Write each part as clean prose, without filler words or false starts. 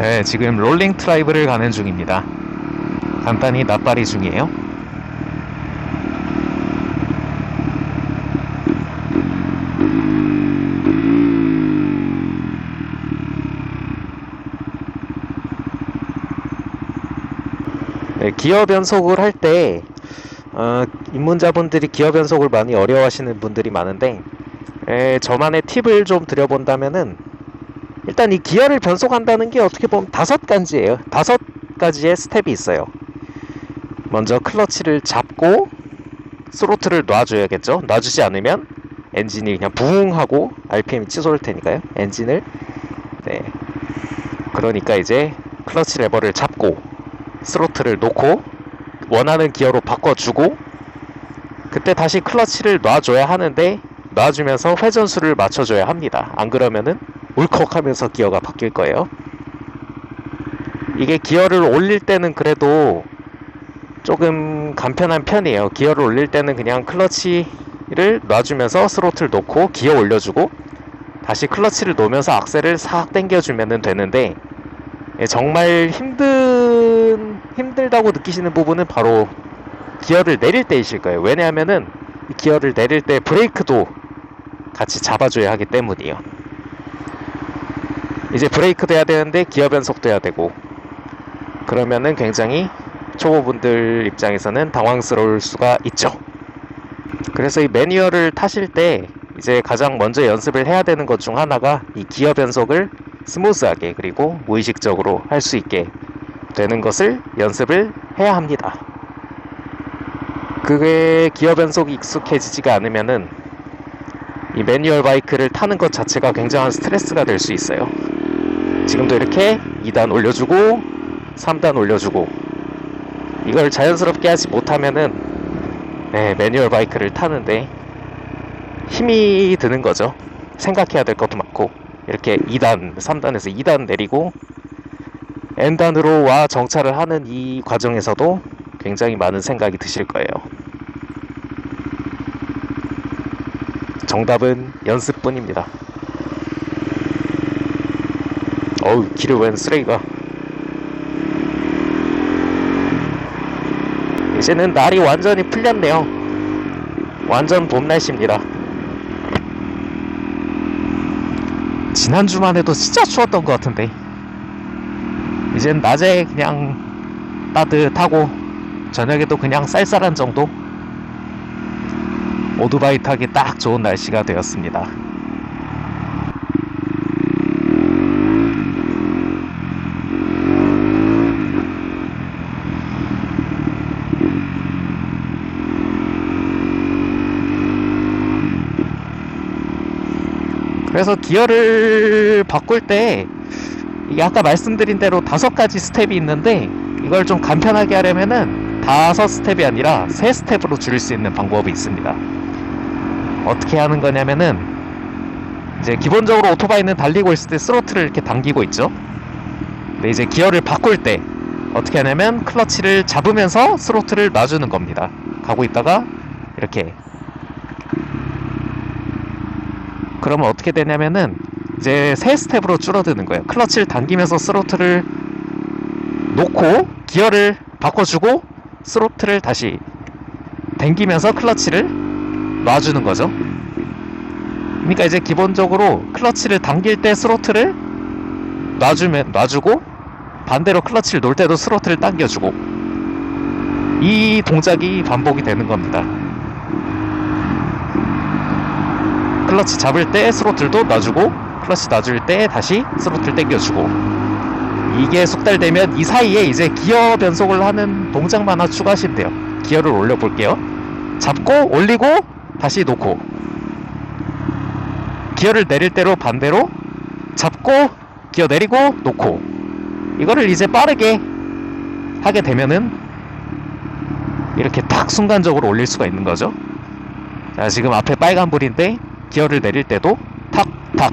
네, 지금 롤링 트라이브를 가는 중입니다. 간단히 낯발이 중이에요. 네, 기어 변속을 할 때 입문자분들이 기어 변속을 많이 어려워하시는 분들이 많은데, 저만의 팁을 좀 드려본다면은, 일단 이 기어를 변속한다는 게 어떻게 보면 5가지예요. 5가지의 스텝이 있어요. 먼저 클러치를 잡고 스로틀을 놔줘야겠죠. 놔주지 않으면 엔진이 그냥 붕 하고 RPM이 치솟을 테니까요. 엔진을, 네, 그러니까 이제 클러치 레버를 잡고 스로틀을 놓고 원하는 기어로 바꿔주고, 그때 다시 클러치를 놔줘야 하는데, 놔주면서 회전수를 맞춰줘야 합니다. 안 그러면은 울컥하면서 기어가 바뀔 거예요. 이게 기어를 올릴 때는 그래도 조금 간편한 편이에요. 기어를 올릴 때는 그냥 클러치를 놔주면서 스로틀 놓고 기어 올려주고, 다시 클러치를 놓으면서 악셀을 싹 당겨주면 되는데, 정말 힘들다고 느끼시는 부분은 바로 기어를 내릴 때이실 거예요. 왜냐하면은 이 기어를 내릴 때 브레이크도 같이 잡아줘야 하기 때문이에요. 이제 브레이크도 해야 되는데 기어 변속도 해야 되고, 그러면은 굉장히 초보분들 입장에서는 당황스러울 수가 있죠. 그래서 이 매뉴얼을 타실 때 이제 가장 먼저 연습을 해야 되는 것 중 하나가 이 기어 변속을 스무스하게 그리고 무의식적으로 할 수 있게 되는 것을 연습을 해야 합니다. 그게 기어 변속이 익숙해지지가 않으면은 이 매뉴얼 바이크를 타는 것 자체가 굉장한 스트레스가 될 수 있어요. 지금도 이렇게 2단 올려주고 3단 올려주고, 이걸 자연스럽게 하지 못하면은 매뉴얼 바이크를 타는데 힘이 드는 거죠. 생각해야 될 것도 많고, 이렇게 2단, 3단에서 2단 내리고 N단으로 와 정차를 하는 이 과정에서도 굉장히 많은 생각이 드실 거예요. 정답은 연습뿐입니다. 어우, 길을 웬 쓰레기가. 이제는 날이 완전히 풀렸네요. 완전 봄 날씨입니다. 지난주만 해도 진짜 추웠던 것 같은데, 이젠 낮에 그냥 따뜻하고 저녁에도 그냥 쌀쌀한 정도? 오토바이 타기 딱 좋은 날씨가 되었습니다. 그래서 기어를 바꿀 때 이게 아까 말씀드린 대로 5가지 스텝이 있는데, 이걸 좀 간편하게 하려면은 5스텝이 아니라 3스텝으로 줄일 수 있는 방법이 있습니다. 어떻게 하는 거냐면은, 이제 기본적으로 오토바이는 달리고 있을 때 스로틀을 이렇게 당기고 있죠. 근데 이제 기어를 바꿀 때 어떻게 하냐면 클러치를 잡으면서 스로틀을 놔주는 겁니다. 가고 있다가 이렇게, 그러면 어떻게 되냐면은 이제 3스텝으로 줄어드는 거예요. 클러치를 당기면서 스로틀을 놓고 기어를 바꿔주고 스로틀을 다시 당기면서 클러치를 놔주는 거죠. 그러니까 이제 기본적으로 클러치를 당길 때 스로틀을 놔주고, 반대로 클러치를 놓을 때도 스로틀을 당겨주고, 이 동작이 반복이 되는 겁니다. 클러치 잡을 때 스로틀도 놔주고, 클러치 놔줄 때 다시 스로틀 당겨주고, 이게 숙달되면 이 사이에 이제 기어 변속을 하는 동작만 하나 추가하시면 돼요. 기어를 올려볼게요. 잡고 올리고 다시 놓고, 기어를 내릴 때로 반대로 잡고 기어 내리고 놓고, 이거를 이제 빠르게 하게 되면은 이렇게 딱 순간적으로 올릴 수가 있는 거죠. 자, 지금 앞에 빨간불인데 기어를 내릴 때도 탁탁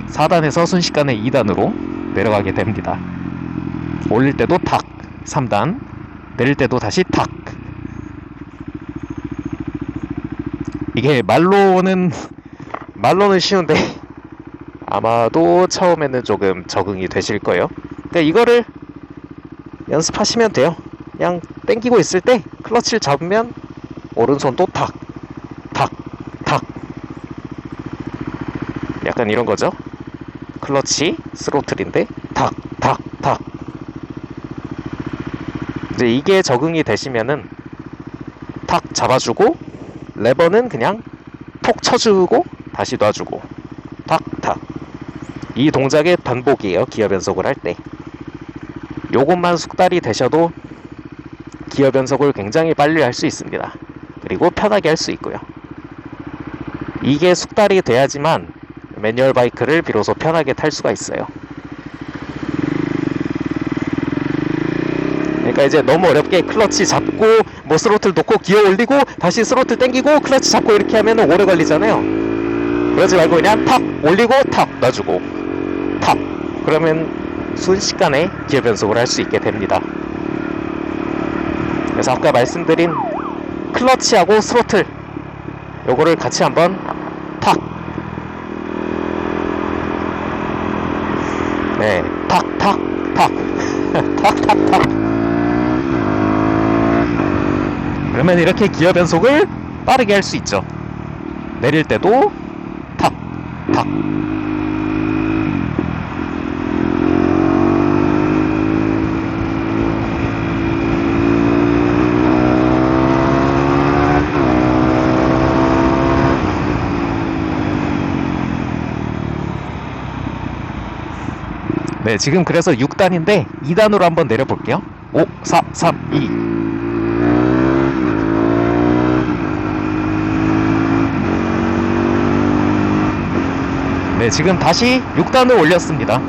4단에서 순식간에 2단으로 내려가게 됩니다. 올릴 때도 탁 3단, 내릴 때도 다시 탁. 이게 말로는 쉬운데 아마도 처음에는 조금 적응이 되실 거예요. 그러니까 이거를 연습하시면 돼요. 그냥 땡기고 있을 때 클러치를 잡으면 오른손도 탁, 탁, 탁. 약간 이런 거죠. 클러치, 스로틀인데 탁, 탁, 탁. 이제 이게 적응이 되시면은 탁 잡아주고 레버는 그냥 톡 쳐주고 다시 놔주고 탁, 탁. 이 동작의 반복이에요. 기어 변속을 할 때. 요것만 숙달이 되셔도 기어 변속을 굉장히 빨리 할 수 있습니다. 그리고 편하게 할 수 있고요. 이게 숙달이 돼야지만 매뉴얼 바이크를 비로소 편하게 탈 수가 있어요. 그러니까 이제 너무 어렵게 클러치 잡고 뭐 스로틀 놓고 기어 올리고 다시 스로틀 당기고 클러치 잡고 이렇게 하면 오래 걸리잖아요. 그러지 말고 그냥 탁 올리고 탁 놔주고 탁, 그러면 순식간에 기어 변속을 할 수 있게 됩니다. 그래서 아까 말씀드린 클러치하고 스로틀 요거를 같이 한번 탁, 네, 탁, 탁, 탁, 탁, 탁, 탁. 그러면 이렇게 기어 변속을 빠르게 할 수 있죠. 내릴 때도 탁, 탁. 네, 지금 그래서 6단인데 2단으로 한번 내려볼게요. 5, 4, 3, 2. 네, 지금 다시 6단을 올렸습니다.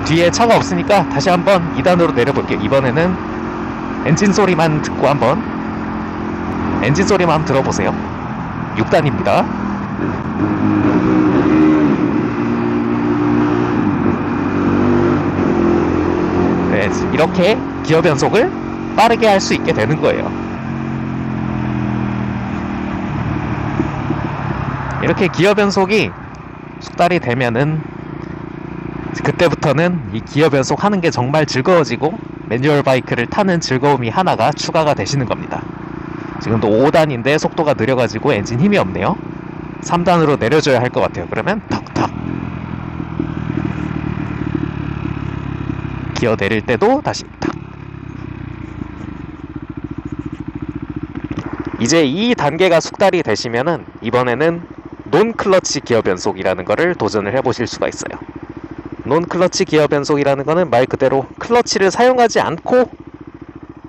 뒤에 차가 없으니까 다시 한번 2단으로 내려볼게요. 이번에는 엔진 소리만 듣고 한번 엔진 소리만 한번 들어보세요. 6단입니다. 네, 이렇게 기어 변속을 빠르게 할 수 있게 되는 거예요. 이렇게 기어 변속이 숙달이 되면은 그때부터는 이 기어 변속 하는 게 정말 즐거워지고 매뉴얼 바이크를 타는 즐거움이 하나가 추가가 되시는 겁니다. 지금도 5단인데 속도가 느려가지고 엔진 힘이 없네요. 3단으로 내려줘야 할 것 같아요. 그러면 탁탁. 기어 내릴 때도 다시 탁. 이제 이 단계가 숙달이 되시면은 이번에는 논 클러치 기어 변속이라는 거를 도전을 해보실 수가 있어요. 논 클러치 기어 변속이라는 거는 말 그대로 클러치를 사용하지 않고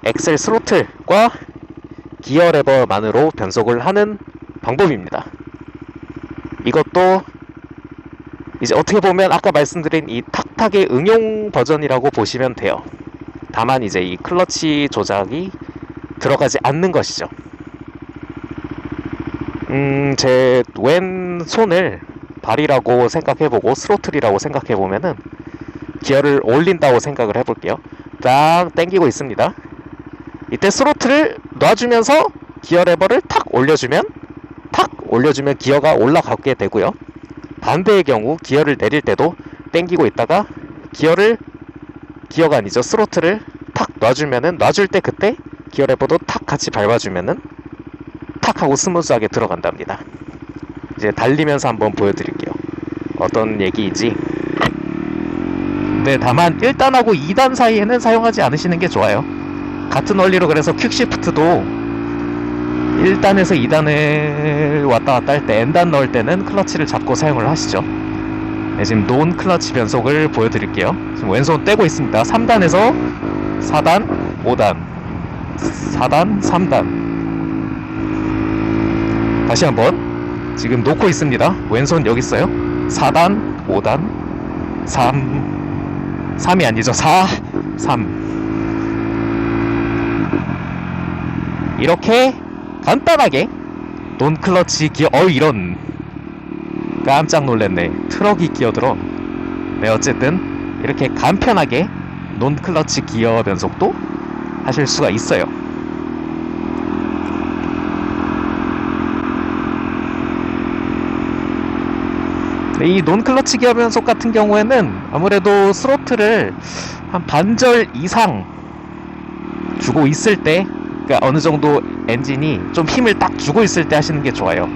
엑셀 스로틀과 기어 레버만으로 변속을 하는 방법입니다. 이것도 이제 어떻게 보면 아까 말씀드린 이 탁탁의 응용 버전이라고 보시면 돼요. 다만 이제 이 클러치 조작이 들어가지 않는 것이죠. 제 왼손을 발이라고 생각해보고 스로틀이라고 생각해보면은 기어를 올린다고 생각을 해볼게요. 딱 당기고 있습니다. 이때 스로틀을 놔주면서 기어 레버를 탁 올려주면 기어가 올라가게 되고요. 반대의 경우 기어를 내릴 때도 당기고 있다가 기어가 아니죠, 스로틀을 탁 놔주면은 놔줄 때 그때 기어 레버도 탁 같이 밟아주면은 탁 하고 스무스하게 들어간답니다. 이제 달리면서 한번 보여드릴게요. 어떤 얘기인지. 네, 다만 1단하고 2단 사이에는 사용하지 않으시는 게 좋아요. 같은 원리로 그래서 퀵시프트도 1단에서 2단을 왔다 갔다 할 때 N단 넣을 때는 클러치를 잡고 사용을 하시죠. 네, 지금 논 클러치 변속을 보여드릴게요. 지금 왼손 떼고 있습니다. 3단에서 4단, 5단, 4단, 3단. 다시 한번 지금 놓고 있습니다. 왼손 여기 있어요. 4단, 5단, 3이 아니죠. 4, 3. 이렇게 간단하게 논클러치 기어, 이런, 깜짝 놀랐네. 트럭이 끼어들어. 네, 어쨌든 이렇게 간편하게 논클러치 기어 변속도 하실 수가 있어요. 이 논클러치 기어 변속 같은 경우에는 아무래도 스로틀을 한 반절 이상 주고 있을 때, 그러니까 어느 정도 엔진이 좀 힘을 딱 주고 있을 때 하시는 게 좋아요.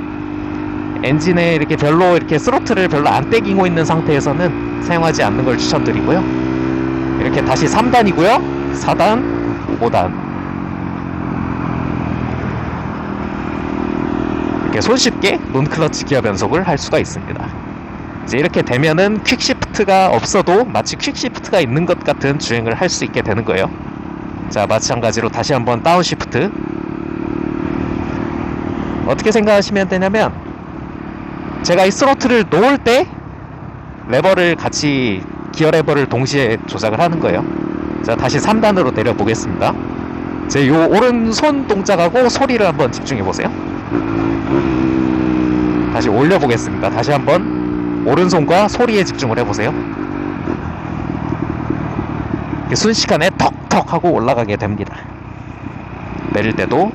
엔진에 이렇게 별로 이렇게 스로틀을 별로 안 떼기고 있는 상태에서는 사용하지 않는 걸 추천드리고요. 이렇게 다시 3단이고요 4단 5단 이렇게 손쉽게 논클러치 기어 변속을 할 수가 있습니다. 이제 이렇게 되면은 퀵시프트가 없어도 마치 퀵시프트가 있는 것 같은 주행을 할 수 있게 되는 거예요. 자, 마찬가지로 다시 한번 다운시프트. 어떻게 생각하시면 되냐면, 제가 이 스로틀을 놓을 때 레버를 같이, 기어 레버를 동시에 조작을 하는 거예요. 자, 다시 3단으로 내려 보겠습니다. 제 요 오른손 동작하고 소리를 한번 집중해 보세요. 다시 올려 보겠습니다. 다시 한번 오른손과 소리에 집중을 해 보세요. 순식간에 턱턱 하고 올라가게 됩니다. 내릴 때도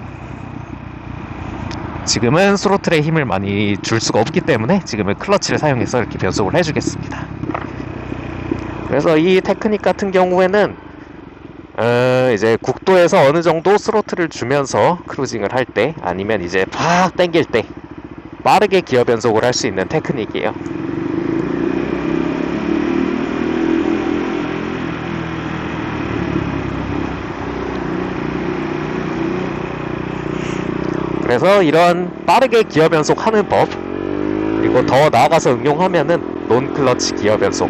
지금은 스로틀에 힘을 많이 줄 수가 없기 때문에 지금은 클러치를 사용해서 이렇게 변속을 해주겠습니다. 그래서 이 테크닉 같은 경우에는 이제 국도에서 어느 정도 스로틀을 주면서 크루징을 할 때, 아니면 이제 팍 당길 때 빠르게 기어 변속을 할 수 있는 테크닉이에요. 그래서 이런 빠르게 기어 변속하는 법, 그리고 더 나아가서 응용하면은 논클러치 기어 변속,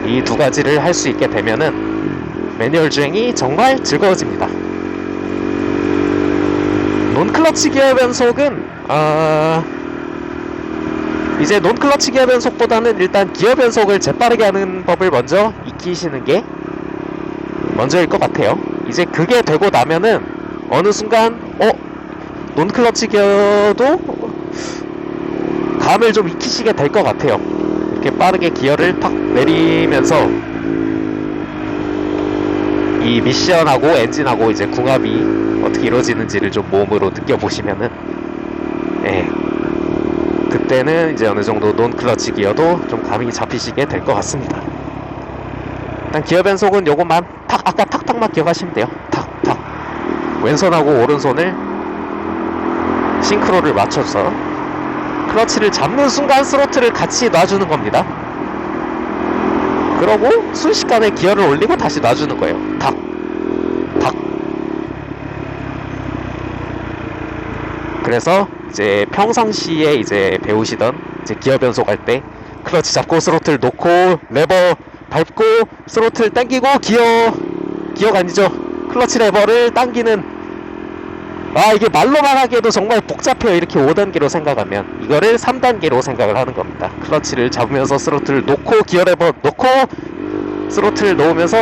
이 두 가지를 할 수 있게 되면은 매뉴얼 주행이 정말 즐거워집니다. 논클러치 기어 변속은 이제 논클러치 기어 변속보다는 일단 기어 변속을 재빠르게 하는 법을 먼저 익히시는 게 먼저일 것 같아요. 이제 그게 되고 나면은 어느 순간 논클러치 기어도 감을 좀 익히시게 될 것 같아요. 이렇게 빠르게 기어를 탁 내리면서 이 미션하고 엔진하고 이제 궁합이 어떻게 이루어지는지를 좀 몸으로 느껴보시면은, 그때는 이제 어느 정도 논클러치 기어도 좀 감이 잡히시게 될 것 같습니다. 일단 기어 변속은 요것만 아까 탁탁만 기억하시면 돼요. 탁탁. 왼손하고 오른손을 싱크로를 맞춰서 클러치를 잡는 순간 스로틀을 같이 놔주는 겁니다. 그러고 순식간에 기어를 올리고 다시 놔주는 거예요. 탁, 탁. 그래서 이제 평상시에 이제 배우시던 이제 기어 변속할 때 클러치 잡고 스로틀 놓고 레버 밟고 스로틀 당기고 기어가 아니죠. 클러치 레버를 당기는, 이게 말로만 하기에도 정말 복잡해요. 이렇게 5단계로 생각하면 이거를 3단계로 생각을 하는 겁니다. 클러치를 잡으면서 스로틀 놓고 기어 레버 놓고 스로틀 놓으면서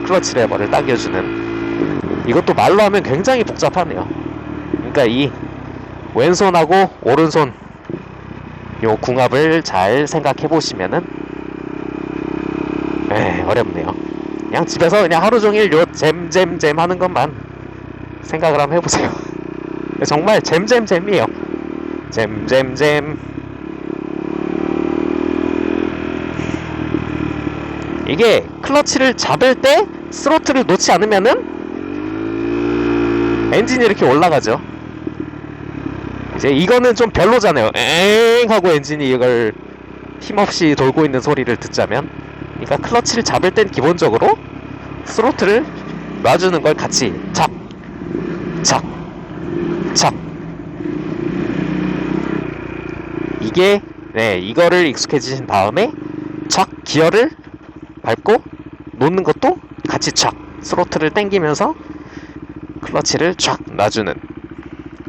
클러치 레버를 당겨주는, 이것도 말로 하면 굉장히 복잡하네요. 그러니까 이 왼손하고 오른손 요 궁합을 잘 생각해 보시면은 어렵네요. 그냥 집에서 그냥 하루 종일 요 잼잼잼 하는 것만 생각을 한번 해보세요. 정말 잼잼잼이에요. 잼잼잼. 이게 클러치를 잡을 때 스로틀을 놓지 않으면은 엔진이 이렇게 올라가죠. 이제 이거는 좀 별로잖아요. 엥 하고 엔진이 이걸 힘없이 돌고 있는 소리를 듣자면, 그러니까 클러치를 잡을 땐 기본적으로 스로틀을 놔주는 걸 같이 착 착, 착. 이게, 이거를 익숙해지신 다음에 착 기어를 밟고 놓는 것도 같이 착 스로틀을 당기면서 클러치를 쫙 놔주는,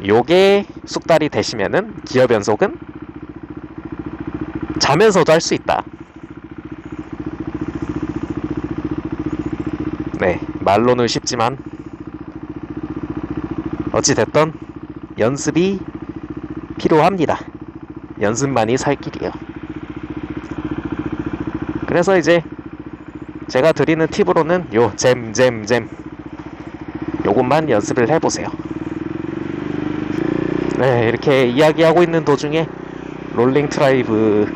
요게 숙달이 되시면은 기어 변속은 자면서도 할 수 있다. 말로는 쉽지만 어찌됐던 연습이 필요합니다. 연습만이 살 길이에요. 그래서 이제 제가 드리는 팁으로는 요 잼잼잼 요것만 연습을 해보세요. 이렇게 이야기하고 있는 도중에 롤링 트라이브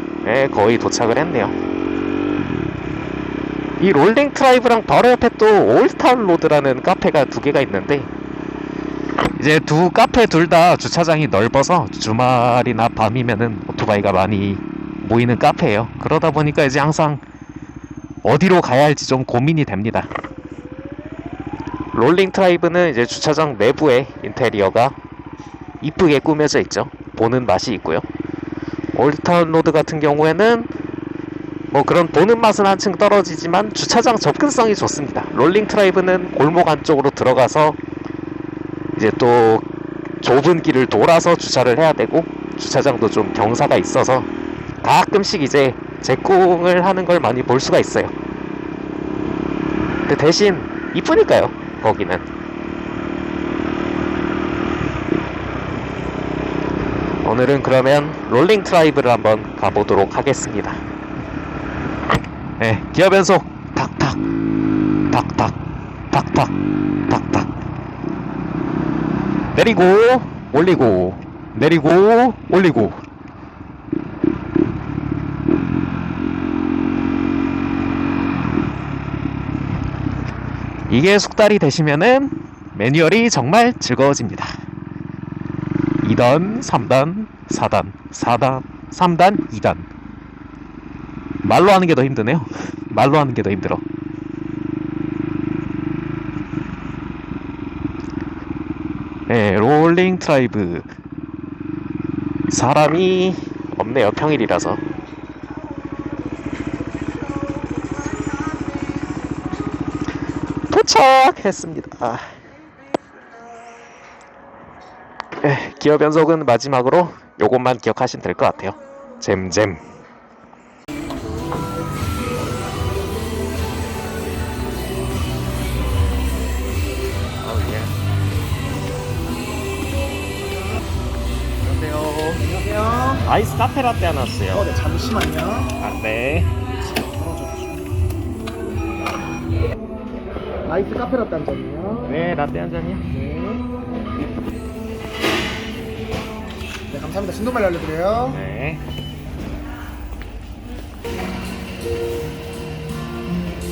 거의 도착을 했네요. 이 롤링 트라이브랑 바로 옆에 또 올타운 로드라는 카페가 두 개가 있는데, 이제 두 카페 둘 다 주차장이 넓어서 주말이나 밤이면은 오토바이가 많이 모이는 카페예요. 그러다 보니까 이제 항상 어디로 가야 할지 좀 고민이 됩니다. 롤링 트라이브는 이제 주차장 내부에 인테리어가 이쁘게 꾸며져 있죠. 보는 맛이 있고요. 올타운 로드 같은 경우에는 뭐 그런 보는 맛은 한층 떨어지지만 주차장 접근성이 좋습니다. 롤링 트라이브는 골목 안쪽으로 들어가서 이제 또 좁은 길을 돌아서 주차를 해야 되고, 주차장도 좀 경사가 있어서 가끔씩 이제 제공을 하는 걸 많이 볼 수가 있어요. 근데 대신 이쁘니까요, 거기는. 오늘은 그러면 롤링 트라이브를 한번 가보도록 하겠습니다. 네, 기어 변속 탁탁 탁탁 탁탁 탁탁, 내리고 올리고 내리고 올리고. 이게 숙달이 되시면은 매뉴얼이 정말 즐거워집니다. 2단, 3단, 4단, 4단, 3단, 2단. 말로 하는 게 더 힘드네요. 말로 하는 게 더 힘들어. 네, 롤링 트라이브. 사람이 없네요, 평일이라서. 도착했습니다. 네, 기어 변속은 마지막으로 요것만 기억하시면 될 것 같아요. 잼잼. 안녕하세요. 아이스 카페라떼 하나 왔어요. 네, 잠시만요. 아, 네. 아이스 카페라떼 한 잔이요. 네, 라떼 한 잔이요. 네. 네, 감사합니다. 신동말 알려드려요. 네.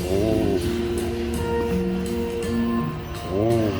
오. 오.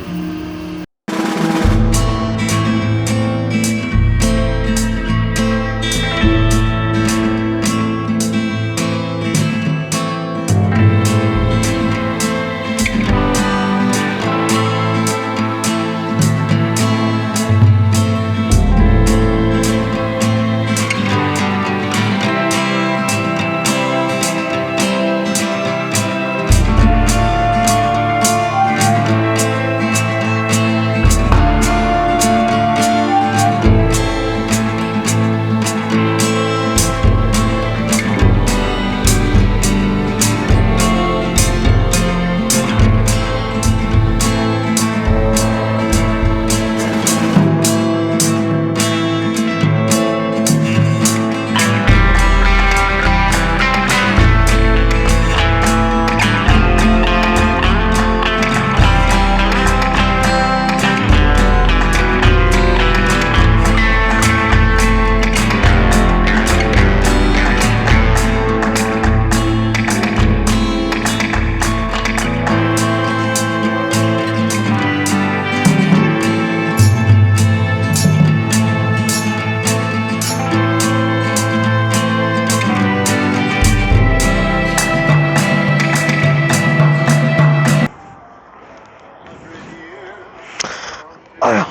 아휴.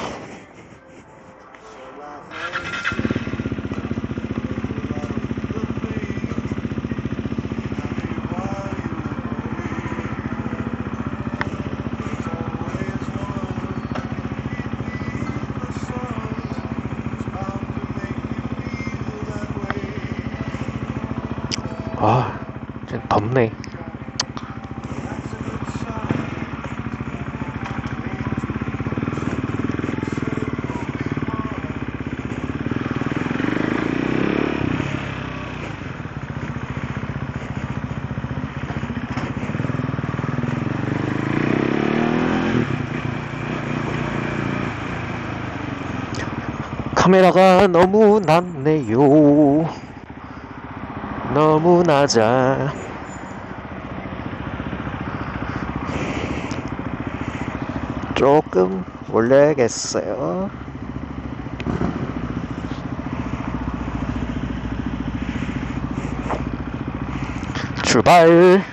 아, 좀 덥네. 카메라가 너무 낮네요. 너무 낮아. 조금 올려야겠어요. 출발.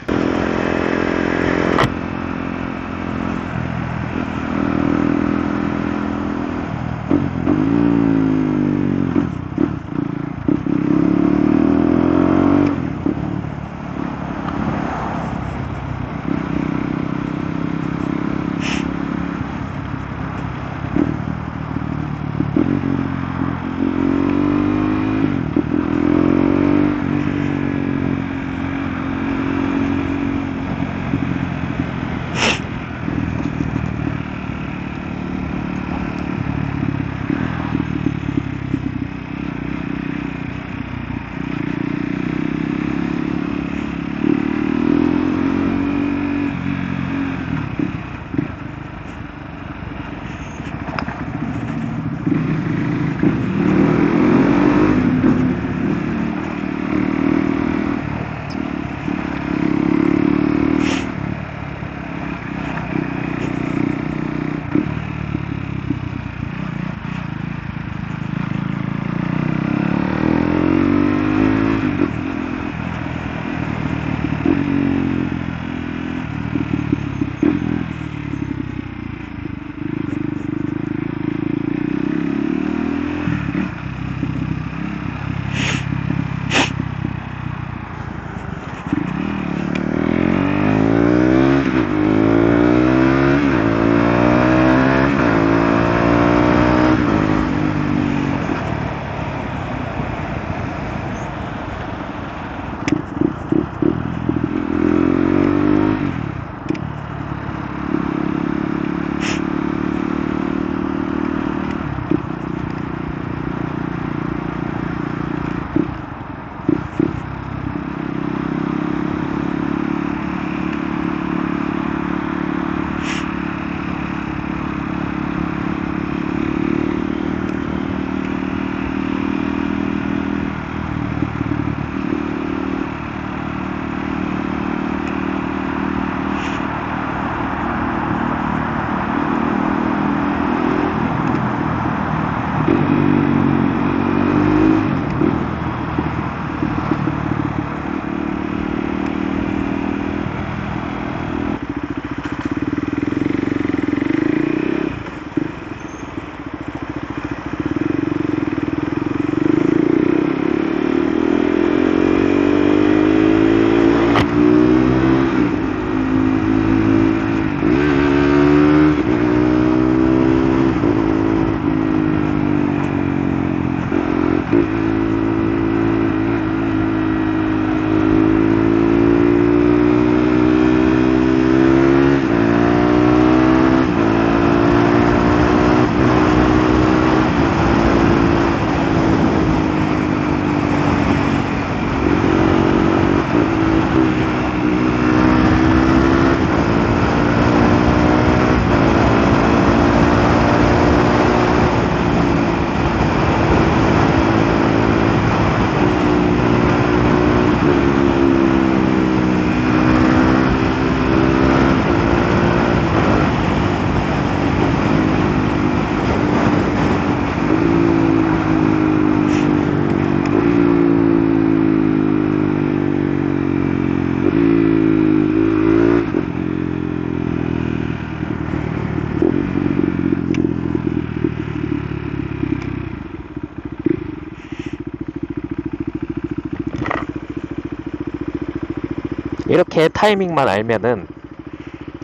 이렇게 타이밍만 알면은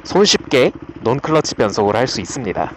손쉽게 논클러치 변속을 할 수 있습니다.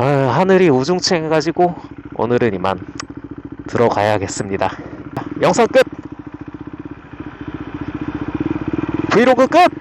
하늘이 우중충해가지고 오늘은 이만 들어가야겠습니다. 영상 끝! 브이로그 끝!